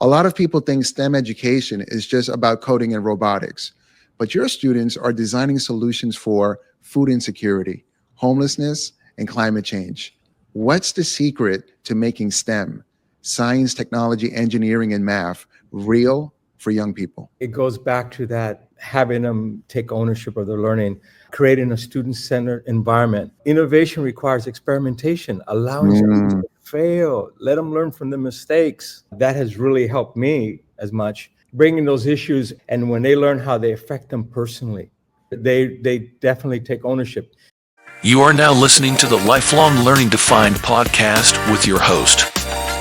A lot of people think STEM education is just about coding and robotics, but your students are designing solutions for food insecurity, homelessness, and climate change. What's the secret to making STEM, science, technology, engineering, and math, real for young people? It goes back to that having them take ownership of their learning, creating a student-centered environment. Innovation requires experimentation, allowing students to fail, let them learn from the mistakes. That has really helped me as much, bringing those issues, and when they learn how they affect them personally, they definitely take ownership. You are now listening to the Lifelong Learning Defined podcast with your host,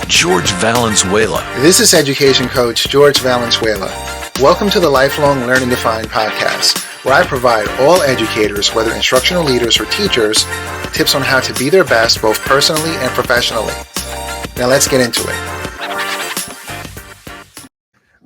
George Valenzuela. This is education coach George Valenzuela. Welcome to the Lifelong Learning Defined podcast, where I provide all educators, whether instructional leaders or teachers, tips on how to be their best both personally and professionally. Now let's get into it.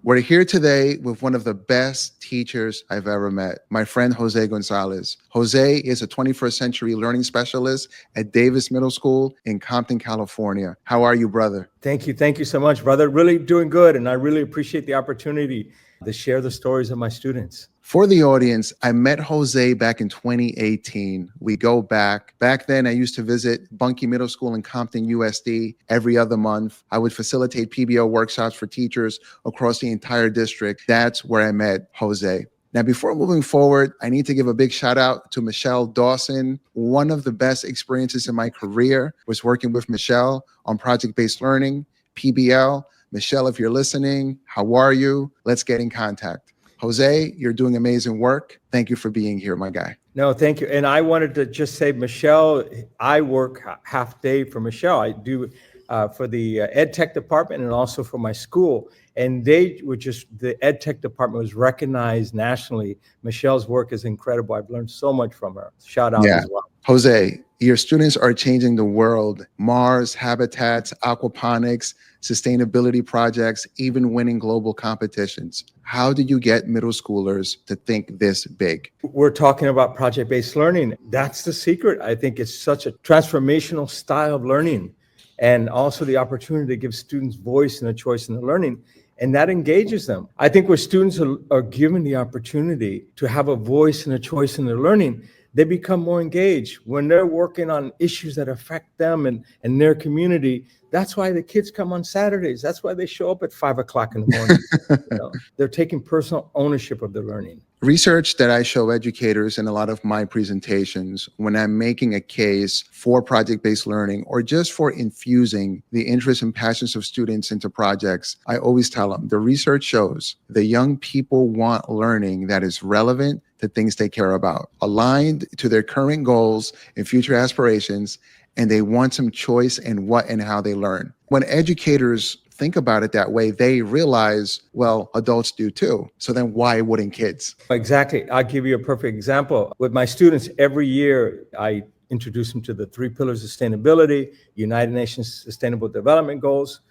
We're here today with one of the best teachers I've ever met, my friend Jose Gonzalez. Jose is a 21st century learning specialist at Davis Middle School in Compton, California. How are you, brother? Thank you. Thank you so much, brother. Really doing good. And I really appreciate the opportunity to share the stories of my students. For the audience, I met Jose back in 2018. We go back. Back then, I used to visit Bunkie Middle School in Compton, USD every other month. I would facilitate PBL workshops for teachers across the entire district. That's where I met Jose. Now, before moving forward, I need to give a big shout out to Michelle Dawson. One of the best experiences in my career was working with Michelle on project-based learning, PBL. Michelle, if you're listening, how are you? Let's get in contact. Jose, you're doing amazing work. Thank you for being here, my guy. No, thank you. And I wanted to just say, Michelle, I work half day for Michelle. I do for the ed tech department and also for my school. And they were the ed tech department was recognized nationally. Michelle's work is incredible. I've learned so much from her. Shout out as well. Jose, your students are changing the world. Mars, habitats, aquaponics, sustainability projects, even winning global competitions. How did you get middle schoolers to think this big? We're talking about project-based learning. That's the secret. I think it's such a transformational style of learning, and also the opportunity to give students voice and a choice in their learning. And that engages them. I think where students are given the opportunity to have a voice and a choice in their learning, they become more engaged. When they're working on issues that affect them and their community, that's why the kids come on Saturdays. That's why they show up at 5 o'clock in the morning. They're taking personal ownership of their learning. Research that I show educators in a lot of my presentations when I'm making a case for project-based learning or just for infusing the interests and passions of students into projects, I always tell them the research shows the young people want learning that is relevant to things they care about, aligned to their current goals and future aspirations, and they want some choice in what and how they learn. When educators think about it that way, they realize, well, adults do too. So then why wouldn't kids? Exactly. I'll give you a perfect example. With my students, every year I introduce them to the 3 pillars of sustainability, United Nations Sustainable Development Goals.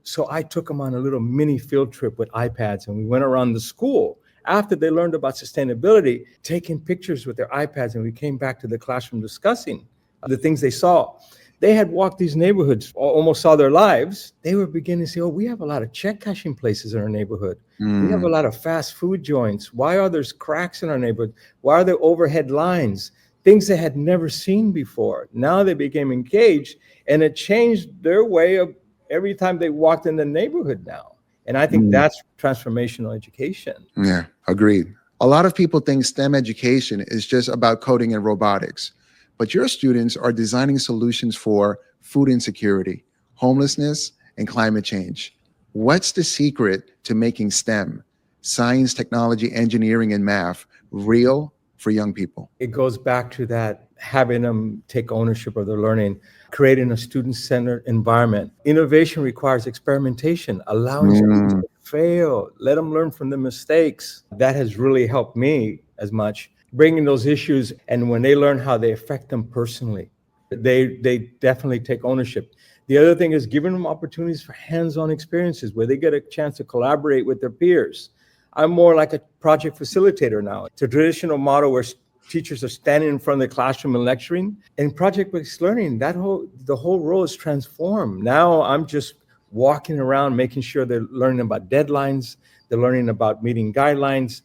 So I took them on a little mini field trip with iPads, and we went around the school after they learned about sustainability, taking pictures with their iPads, and we came back to the classroom discussing the things they saw. They had walked these neighborhoods almost all their lives. They were beginning to say, oh, we have a lot of check cashing places in our neighborhood. We have a lot of fast food joints. Why are there cracks in our neighborhood? Why are there overhead lines? Things they had never seen before. Now they became engaged, and it changed their way of every time they walked in the neighborhood now. And I think that's transformational education. Yeah, agreed. A lot of people think STEM education is just about coding and robotics, but your students are designing solutions for food insecurity, homelessness, and climate change. What's the secret to making STEM, science, technology, engineering, and math, real for young people? It goes back to that having them take ownership of their learning, creating a student-centered environment. Innovation requires experimentation, allowing students to fail, let them learn from the mistakes. That has really helped me as much, bringing those issues, and when they learn how they affect them personally, they definitely take ownership. The other thing is giving them opportunities for hands-on experiences where they get a chance to collaborate with their peers. I'm more like a project facilitator now. It's a traditional model where teachers are standing in front of the classroom and lecturing. In project-based learning, the whole role is transformed. Now I'm just walking around, making sure they're learning about deadlines, they're learning about meeting guidelines.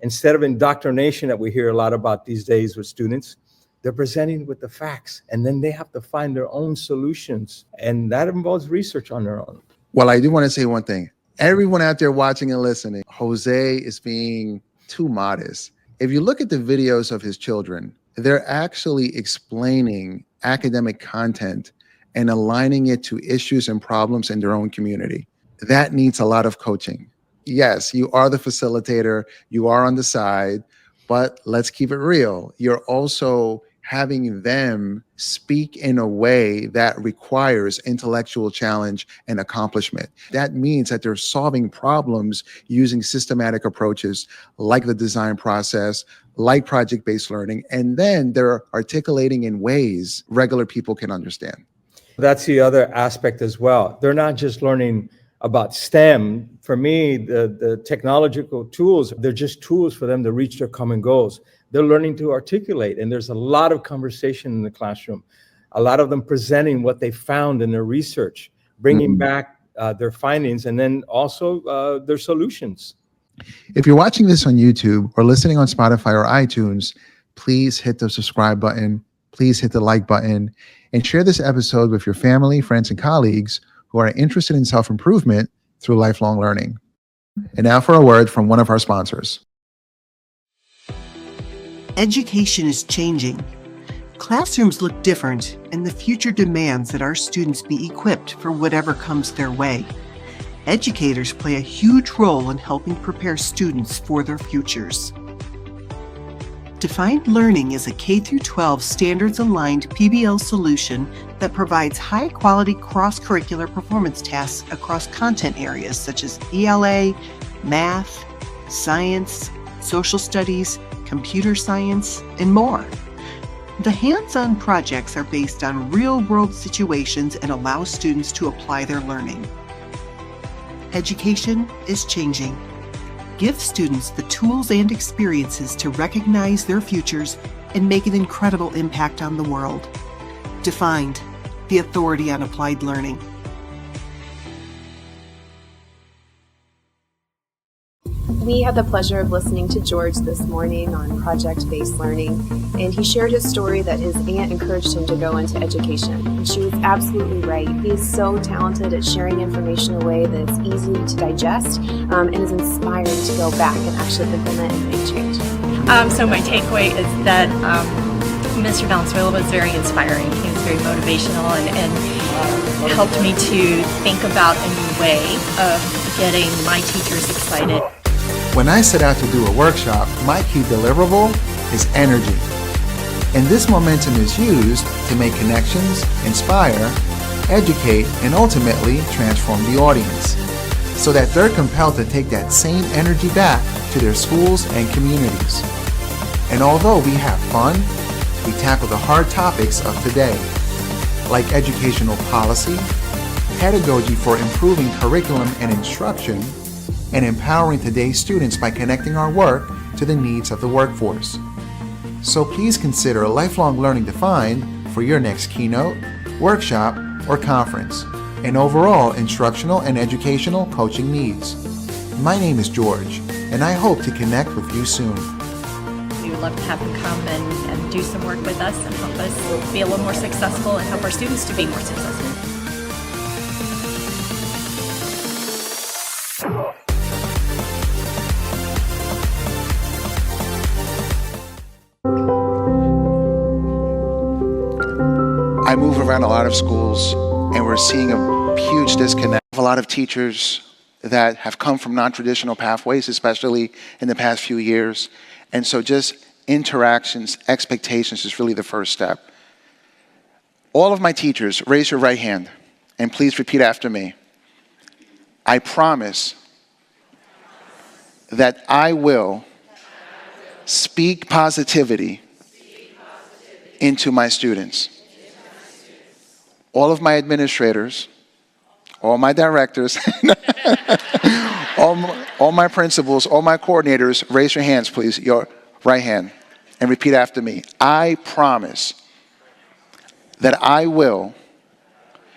Instead of indoctrination that we hear a lot about these days with students, they're presenting with the facts, and then they have to find their own solutions. And that involves research on their own. Well, I do want to say one thing. Everyone out there watching and listening, Jose is being too modest. If you look at the videos of his children, they're actually explaining academic content and aligning it to issues and problems in their own community. That needs a lot of coaching. Yes, you are the facilitator, you are on the side, but let's keep it real. You're also having them speak in a way that requires intellectual challenge and accomplishment. That means that they're solving problems using systematic approaches like the design process, like project-based learning, and then they're articulating in ways regular people can understand. That's the other aspect as well. They're not just learning about STEM. For me, the technological tools, they're just tools for them to reach their common goals. They're learning to articulate, and there's a lot of conversation in the classroom, a lot of them presenting what they found in their research, bringing back their findings, and then also their solutions. If you're watching this on YouTube or listening on Spotify or iTunes, please hit the subscribe button, please hit the like button, and share this episode with your family, friends, and colleagues who are interested in self-improvement through lifelong learning. And now for a word from one of our sponsors. Education is changing. Classrooms look different, and the future demands that our students be equipped for whatever comes their way. Educators play a huge role in helping prepare students for their futures. Defined Learning is a K-12 standards-aligned PBL solution that provides high-quality cross-curricular performance tasks across content areas such as ELA, math, science, social studies, computer science, and more. The hands-on projects are based on real-world situations and allow students to apply their learning. Education is changing. Give students the tools and experiences to recognize their futures and make an incredible impact on the world. Defined, the authority on applied learning. We had the pleasure of listening to George this morning on project-based learning, and he shared his story that his aunt encouraged him to go into education. And she was absolutely right. He is so talented at sharing information in a way that's easy to digest and is inspiring to go back and actually implement and make change. So my takeaway is that Mr. Valenzuela was very inspiring. He was very motivational and helped me to think about a new way of getting my teachers excited. When I set out to do a workshop, my key deliverable is energy. And this momentum is used to make connections, inspire, educate, and ultimately transform the audience, so that they're compelled to take that same energy back to their schools and communities. And although we have fun, we tackle the hard topics of today, like educational policy, pedagogy for improving curriculum and instruction, and empowering today's students by connecting our work to the needs of the workforce. So please consider Lifelong Learning Defined for your next keynote, workshop, or conference, and overall instructional and educational coaching needs. My name is George, and I hope to connect with you soon. We would love to have him come and do some work with us and help us be a little more successful and help our students to be more successful. I move around a lot of schools, and we're seeing a huge disconnect. A lot of teachers that have come from non-traditional pathways, especially in the past few years. And so just interactions, expectations is really the first step. All of my teachers, raise your right hand, and please repeat after me. I promise that I will speak positivity into my students. All of my administrators, all my directors, all my principals, all my coordinators, raise your hands, please, your right hand, and repeat after me. I promise that I will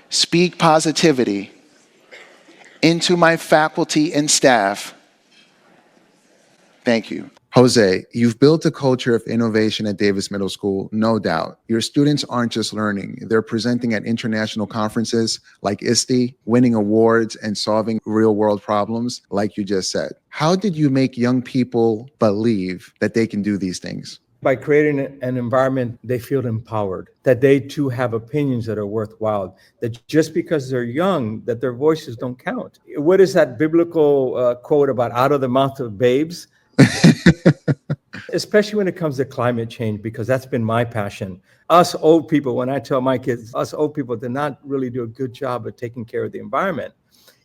speak positivity into my faculty and staff. Thank you. Jose, you've built a culture of innovation at Davis Middle School, no doubt. Your students aren't just learning. They're presenting at international conferences like ISTE, winning awards and solving real-world problems like you just said. How did you make young people believe that they can do these things? By creating an environment they feel empowered, that they too have opinions that are worthwhile, that just because they're young, that their voices don't count. What is that biblical quote about out of the mouth of babes? Especially when it comes to climate change, because that's been my passion. Us old people, when I tell my kids, us old people did not really do a good job of taking care of the environment.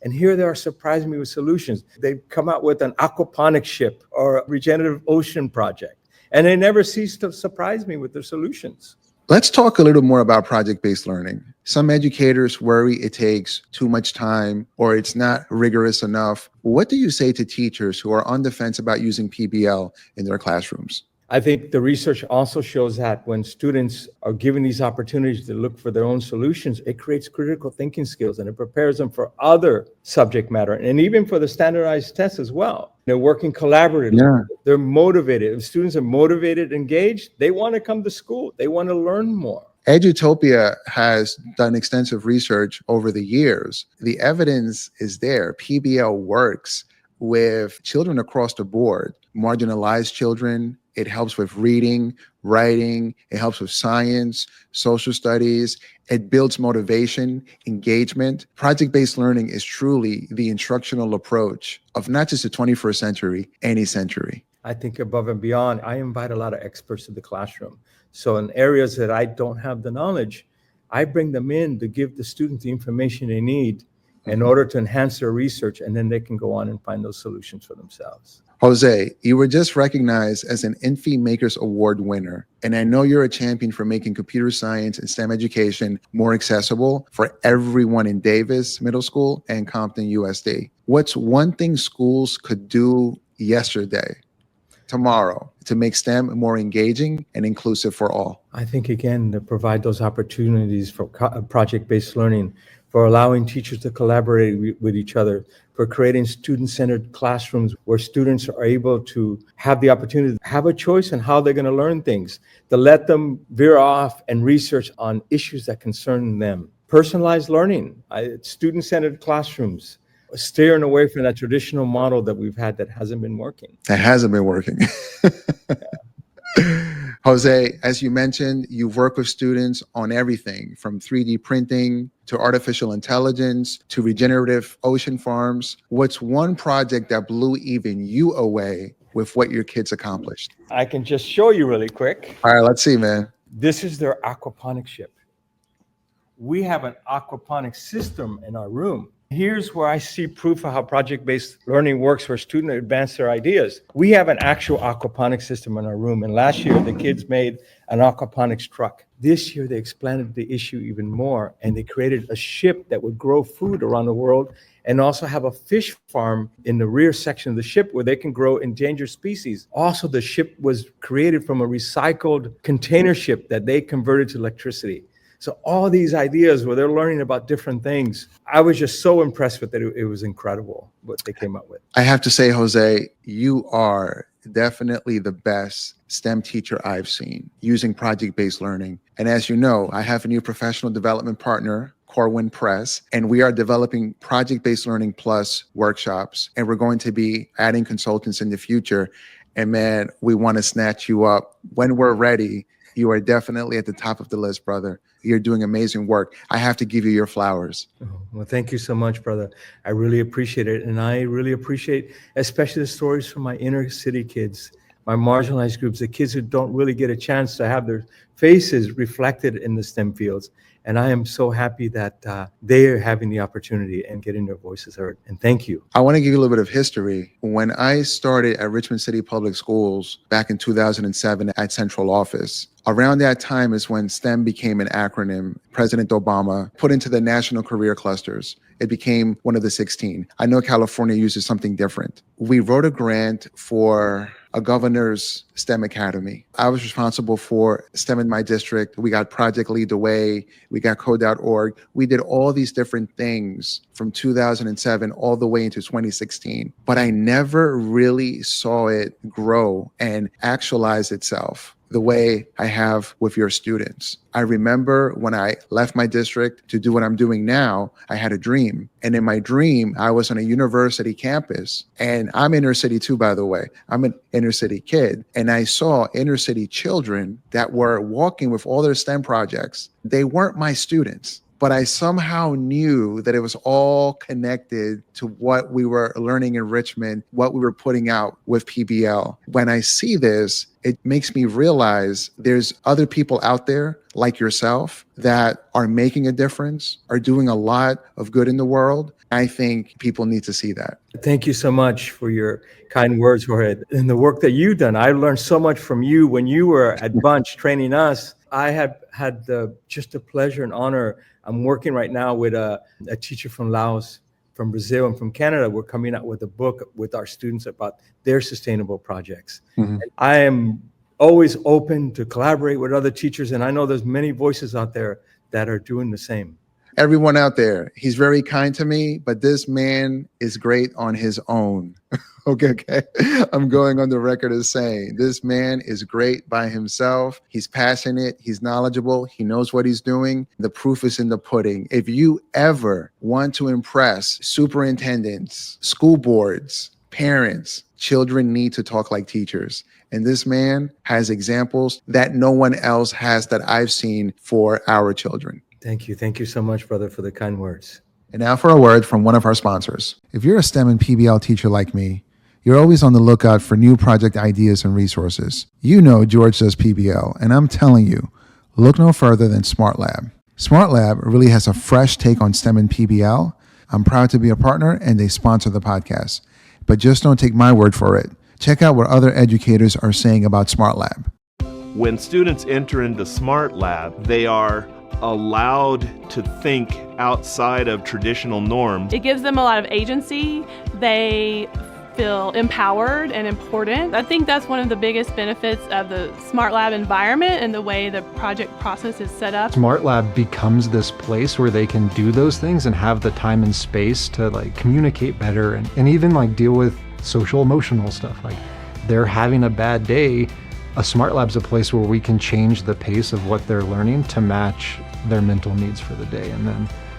And here they are surprising me with solutions. They come out with an aquaponics ship or a regenerative ocean project. And they never cease to surprise me with their solutions. Let's talk a little more about project-based learning. Some educators worry it takes too much time or it's not rigorous enough. What do you say to teachers who are on the fence about using PBL in their classrooms? I think the research also shows that when students are given these opportunities to look for their own solutions, it creates critical thinking skills and it prepares them for other subject matter and even for the standardized tests as well. They're working collaboratively. Yeah. They're motivated. If students are motivated, engaged, they want to come to school. They want to learn more. Edutopia has done extensive research over the years. The evidence is there. PBL works with children across the board, marginalized children. It helps with reading, writing. It helps with science, social studies. It builds motivation, engagement. Project-based learning is truly the instructional approach of not just the 21st century, any century. I think above and beyond, I invite a lot of experts to the classroom. So in areas that I don't have the knowledge, I bring them in to give the students the information they need in order to enhance their research, and then they can go on and find those solutions for themselves. Jose, you were just recognized as an Infy Makers Award winner, and I know you're a champion for making computer science and STEM education more accessible for everyone in Davis Middle School and Compton USD. What's one thing schools could do yesterday, tomorrow, to make STEM more engaging and inclusive for all? I think, again, to provide those opportunities for project-based learning, for allowing teachers to collaborate with each other, for creating student-centered classrooms where students are able to have the opportunity to have a choice in how they're going to learn things, to let them veer off and research on issues that concern them. Personalized learning, student-centered classrooms, steering away from that traditional model that we've had that hasn't been working. That hasn't been working. Jose, as you mentioned, you've worked with students on everything from 3D printing to artificial intelligence to regenerative ocean farms. What's one project that blew even you away with what your kids accomplished? I can just show you really quick. All right, let's see, man. This is their aquaponics ship. We have an aquaponics system in our room. Here's where I see proof of how project-based learning works for students to advance their ideas. We have an actual aquaponics system in our room. And last year, the kids made an aquaponics truck. This year, they expanded the issue even more, and they created a ship that would grow food around the world and also have a fish farm in the rear section of the ship where they can grow endangered species. Also, the ship was created from a recycled container ship that they converted to electricity. So all these ideas where they're learning about different things, I was just so impressed with it. It was incredible what they came up with. I have to say, Jose, you are definitely the best STEM teacher I've seen using project-based learning. And as you know, I have a new professional development partner, Corwin Press, and we are developing Project-Based Learning Plus workshops, and we're going to be adding consultants in the future. And man, we want to snatch you up. When we're ready, you are definitely at the top of the list, brother. You're doing amazing work. I have to give you your flowers. Well, thank you so much, brother. I really appreciate it. And I really appreciate especially the stories from my inner city kids, my marginalized groups, the kids who don't really get a chance to have their faces reflected in the STEM fields. And I am so happy that they are having the opportunity and getting their voices heard. And thank you. I want to give you a little bit of history. When I started at Richmond City Public Schools back in 2007 at central office, around that time is when STEM became an acronym. President Obama put into the national career clusters. It became one of the 16. I know California uses something different. We wrote a grant for a governor's STEM academy. I was responsible for STEM in my district. We got Project Lead the Way. We got Code.org. We did all these different things from 2007 all the way into 2016. But I never really saw it grow and actualize itself the way I have with your students. I remember when I left my district to do what I'm doing now, I had a dream. And in my dream, I was on a university campus. And I'm inner city too, by the way. I'm an inner city kid. And I saw inner city children that were walking with all their STEM projects. They weren't my students, but I somehow knew that it was all connected to what we were learning in Richmond, what we were putting out with PBL. When I see this, it makes me realize there's other people out there like yourself that are making a difference, are doing a lot of good in the world. I think people need to see that. Thank you so much for your kind words, Jorge. And the work that you've done, I learned so much from you when you were at Bunch training us. I have had just the pleasure and honor. I'm working right now with a teacher from Laos, from Brazil, and from Canada. We're coming out with a book with our students about their sustainable projects. Mm-hmm. I am always open to collaborate with other teachers, and I know there's many voices out there that are doing the same. Everyone out there, he's very kind to me, but this man is great on his own. Okay. I'm going on the record as saying this man is great by himself. He's passionate. He's knowledgeable. He knows what he's doing. The proof is in the pudding. If you ever want to impress superintendents, school boards, parents, children need to talk like teachers. And this man has examples that no one else has that I've seen for our children. Thank you. Thank you so much, brother, for the kind words. And now for a word from one of our sponsors. If you're a STEM and PBL teacher like me, you're always on the lookout for new project ideas and resources. You know George does PBL, and I'm telling you, look no further than Smart Lab. Smart Lab really has a fresh take on STEM and PBL. I'm proud to be a partner, and they sponsor the podcast. But just don't take my word for it. Check out what other educators are saying about Smart Lab. When students enter into Smart Lab, they are allowed to think outside of traditional norms. It gives them a lot of agency. They feel empowered and important. I think that's one of the biggest benefits of the Smart Lab environment and the way the project process is set up. Smart Lab becomes this place where they can do those things and have the time and space to communicate better and even deal with social emotional stuff. They're having a bad day. A Smart Lab's a place where we can change the pace of what they're learning to match their mental needs for the day.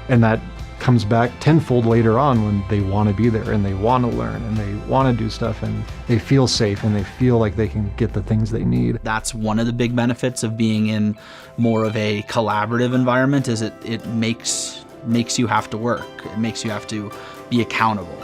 And that comes back tenfold later on when they want to be there and they want to learn and they want to do stuff and they feel safe and they feel like they can get the things they need. That's one of the big benefits of being in more of a collaborative environment is it makes you have to work. It makes you have to be accountable.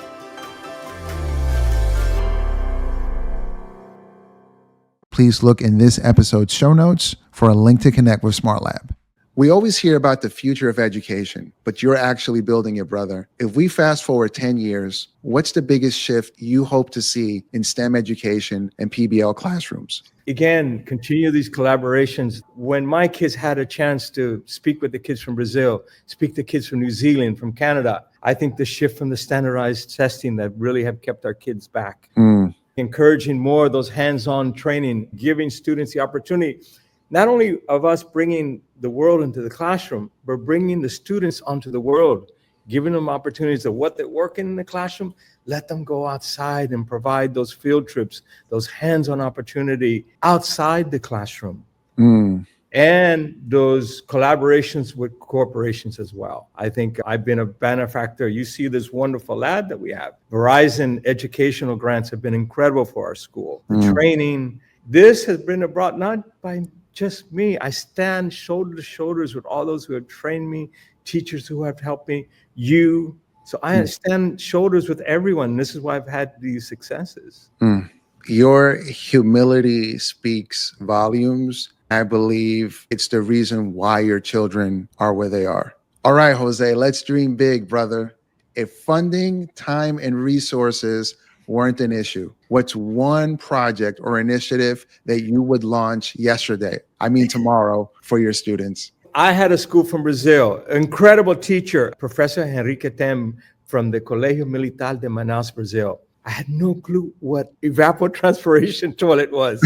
Please look in this episode's show notes for a link to connect with Smart Lab. We always hear about the future of education, but you're actually building it, brother. If we fast forward 10 years, what's the biggest shift you hope to see in STEM education and PBL classrooms? Again, continue these collaborations. When my kids had a chance to speak with the kids from Brazil, speak to kids from New Zealand, from Canada, I think the shift from the standardized testing that really have kept our kids back. Encouraging more of those hands-on training, giving students the opportunity, not only of us bringing the world into the classroom, but bringing the students onto the world, giving them opportunities of what they're working in the classroom, let them go outside and provide those field trips, those hands-on opportunity outside the classroom. And those collaborations with corporations as well. I think I've been a benefactor. You see this wonderful lab that we have. Verizon educational grants have been incredible for our school. The training, this has been brought not by just me. I stand shoulder to shoulders with all those who have trained me, teachers who have helped me, you. So I stand shoulders with everyone. This is why I've had these successes. Your humility speaks volumes. I believe it's the reason why your children are where they are. All right, Jose, let's dream big, brother. If funding, time, and resources weren't an issue, what's one project or initiative that you would launch tomorrow for your students? I had a school from Brazil, incredible teacher, Professor Henrique Tem from the Colegio Militar de Manaus, Brazil. I had no clue what evapotranspiration toilet was.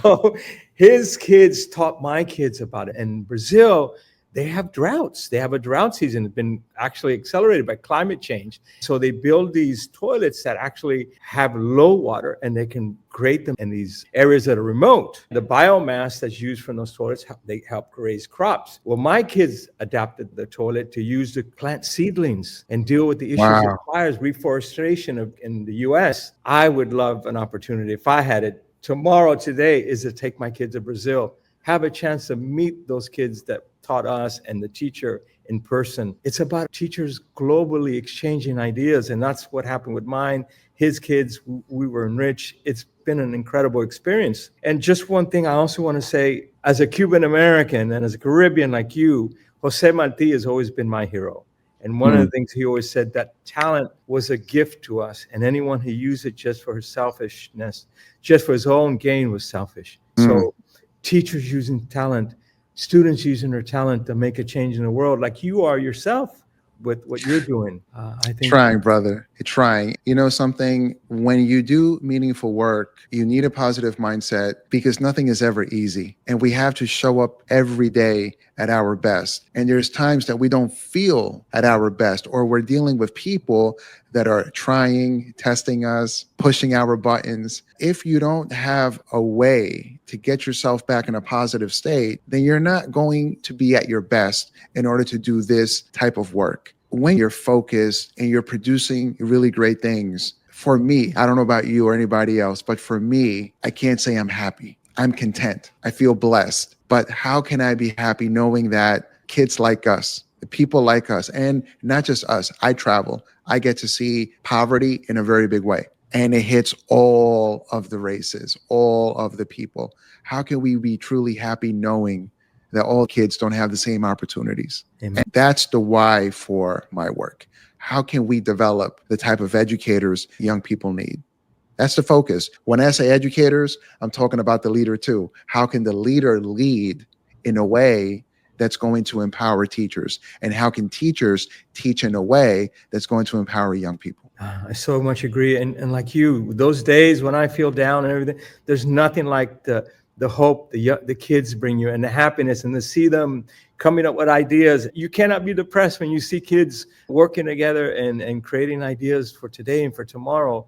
So his kids taught my kids about it. And in Brazil, they have droughts. They have a drought season. It's been actually accelerated by climate change. So they build these toilets that actually have low water, and they can create them in these areas that are remote. The biomass that's used from those toilets, they help raise crops. Well, my kids adapted the toilet to use to plant seedlings and deal with the issues of fires, reforestation in the U.S. I would love an opportunity, if I had it, today, is to take my kids to Brazil, have a chance to meet those kids that taught us and the teacher in person. It's about teachers globally exchanging ideas, and that's what happened with mine. His kids, we were enriched. It's been an incredible experience. And just one thing I also want to say, as a Cuban American and as a Caribbean like you, Jose Marti has always been my hero. And one of the things he always said, that talent was a gift to us, and anyone who used it just for his selfishness, just for his own gain, was selfish. So teachers using talent, students using their talent to make a change in the world, like you are yourself with what you're doing. I think trying, brother, trying. You know something? When you do meaningful work, you need a positive mindset, because nothing is ever easy. And we have to show up every day at our best. And there's times that we don't feel at our best, or we're dealing with people that are trying, testing us, pushing our buttons. If you don't have a way to get yourself back in a positive state, then you're not going to be at your best in order to do this type of work. When you're focused and you're producing really great things, for me, I don't know about you or anybody else, but for me, I can't say I'm happy. I'm content. I feel blessed. But how can I be happy knowing that kids like us, people like us, and not just us, I travel, I get to see poverty in a very big way. And it hits all of the races, all of the people. How can we be truly happy knowing that all kids don't have the same opportunities? Amen. And that's the why for my work. How can we develop the type of educators young people need? That's the focus. When I say educators, I'm talking about the leader too. How can the leader lead in a way that's going to empower teachers? And how can teachers teach in a way that's going to empower young people? I so much agree. And like you, those days when I feel down and everything, there's nothing like the hope the kids bring you, and the happiness, and to see them coming up with ideas. You cannot be depressed when you see kids working together and creating ideas for today and for tomorrow.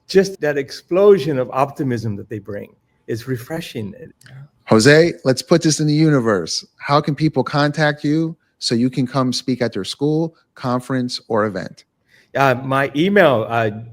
Just that explosion of optimism that they bring is refreshing. Jose, let's put this in the universe. How can people contact you so you can come speak at their school, conference, or event? My email,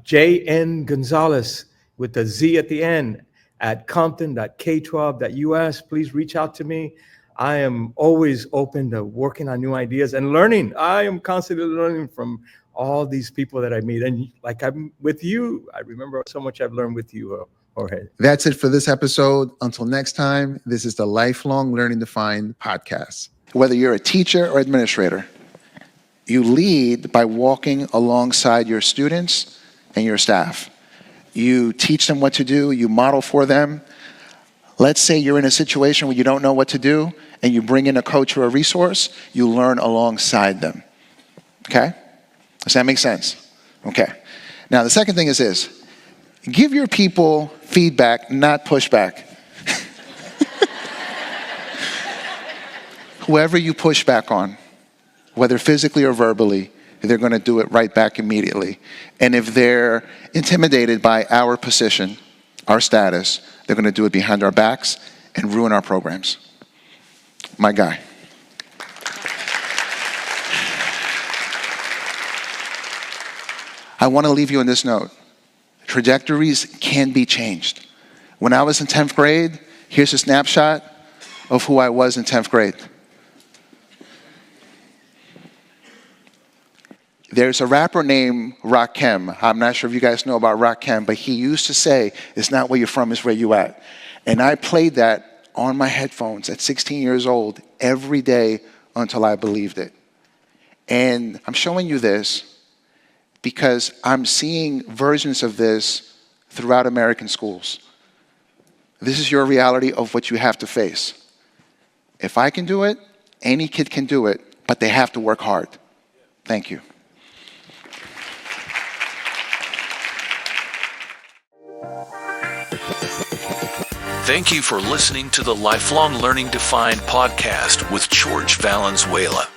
JN Gonzalez with the Z at the end, at compton.k12.us. Please reach out to me. I am always open to working on new ideas and learning. I am constantly learning from all these people that I meet. And like I'm with you, I remember so much I've learned with you, Jorge. That's it for this episode. Until next time, this is the Lifelong Learning Defined podcast. Whether you're a teacher or administrator, you lead by walking alongside your students and your staff. You teach them what to do. You model for them. Let's say you're in a situation where you don't know what to do, and you bring in a coach or a resource. You learn alongside them. Okay? Does that make sense? Okay. Now, the second thing is this. Give your people feedback, not pushback. Whoever you push back on, whether physically or verbally, they're going to do it right back immediately. And if they're intimidated by our position, our status, they're going to do it behind our backs and ruin our programs. My guy. I want to leave you on this note. Trajectories can be changed. When I was in 10th grade, here's a snapshot of who I was in 10th grade. There's a rapper named Rakim. I'm not sure if you guys know about Rakim, but he used to say, it's not where you're from, it's where you at. And I played that on my headphones at 16 years old every day until I believed it. And I'm showing you this because I'm seeing versions of this throughout American schools. This is your reality of what you have to face. If I can do it, any kid can do it, but they have to work hard. Thank you. Thank you for listening to the Lifelong Learning Defined podcast with Jorge Valenzuela.